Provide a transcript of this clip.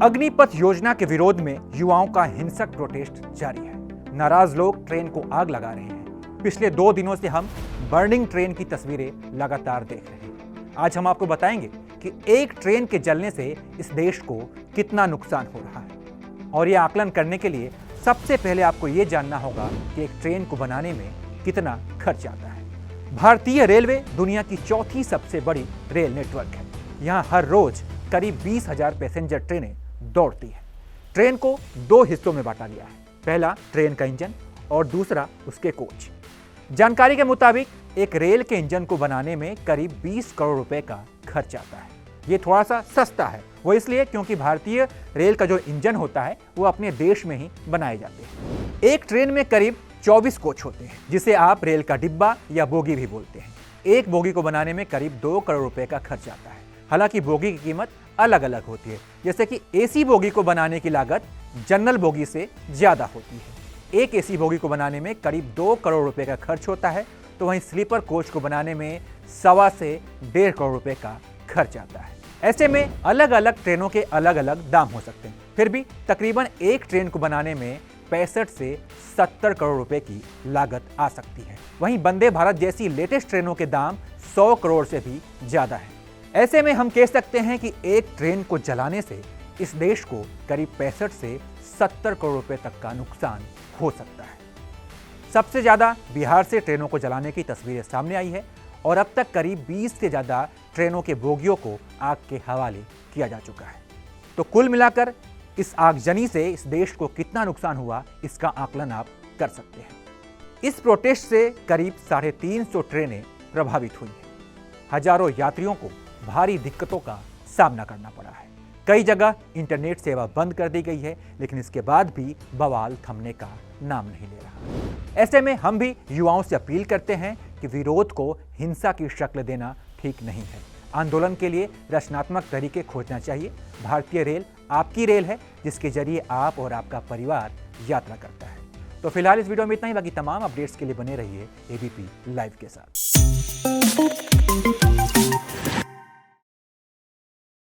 अग्निपथ योजना के विरोध में युवाओं का हिंसक प्रोटेस्ट जारी है। नाराज लोग ट्रेन को आग लगा रहे हैं। पिछले 2 दिनों से हम बर्निंग ट्रेन की तस्वीरें लगातार देख रहे हैं। आज हम आपको बताएंगे कि एक ट्रेन के जलने से इस देश को कितना नुकसान हो रहा है। और यह आकलन करने के लिए सबसे पहले आपको यह जानना होगा कि एक ट्रेन को बनाने में कितना खर्च आता है। भारतीय रेलवे दुनिया की चौथी सबसे बड़ी रेल नेटवर्क है। यहाँ हर रोज करीब 20,000 पैसेंजर ट्रेनें दौड़ती है। ट्रेन को 2 हिस्सों में बांटा गया है। पहला ट्रेन का इंजन और दूसरा उसके कोच। जानकारी के मुताबिक एक रेल के इंजन को बनाने में करीब 20 करोड़ रुपए का खर्च आता है। ये थोड़ा सा सस्ता है, वो इसलिए क्योंकि भारतीय रेल का जो इंजन होता है वो अपने देश में ही बनाए जाते हैं। एक ट्रेन में करीब 24 कोच होते हैं, जिसे आप रेल का डिब्बा या बोगी भी बोलते हैं। एक बोगी को बनाने में करीब 2 करोड़ रुपए का खर्च आता है। हालांकि बोगी की कीमत अलग अलग होती है, जैसे कि एसी बोगी को बनाने की लागत जनरल बोगी से ज्यादा होती है। एक एसी बोगी को बनाने में करीब 2 करोड़ रुपए का खर्च होता है, तो वहीं स्लीपर कोच को बनाने में 1.25 से 1.5 करोड़ रुपए का खर्च आता है। ऐसे में अलग अलग ट्रेनों के अलग अलग दाम हो सकते हैं, फिर भी तकरीबन एक ट्रेन को बनाने में 65 से 70 करोड़ रुपए की लागत आ सकती है। वहीं वंदे भारत जैसी लेटेस्ट ट्रेनों के दाम 100 करोड़ से भी ज्यादा है। ऐसे में हम कह सकते हैं कि एक ट्रेन को जलाने से इस देश को करीब 65 से 70 करोड़ रुपए तक का नुकसान हो सकता है। सबसे ज्यादा बिहार से ट्रेनों को जलाने की तस्वीरें सामने आई है और अब तक करीब 20 से ज्यादा ट्रेनों के बोगियों को आग के हवाले किया जा चुका है। तो कुल मिलाकर इस आगजनी से इस देश को कितना नुकसान हुआ, इसका आकलन आप कर सकते हैं। इस प्रोटेस्ट से करीब 350 ट्रेनें प्रभावित हुई हैं। हजारों यात्रियों को भारी दिक्कतों का सामना करना पड़ा है। कई जगह इंटरनेट सेवा बंद कर दी गई है, लेकिन इसके बाद भी बवाल थमने का नाम नहीं ले रहा। ऐसे में हम भी युवाओं से अपील करते हैं कि विरोध को हिंसा की शक्ल देना ठीक नहीं है। आंदोलन के लिए रचनात्मक तरीके खोजना चाहिए। भारतीय रेल आपकी रेल है, जिसके जरिए आप और आपका परिवार यात्रा करता है। तो फिलहाल इस वीडियो में इतना ही। बाकी तमाम अपडेट्स के लिए बने रहिए एबीपी लाइव के साथ।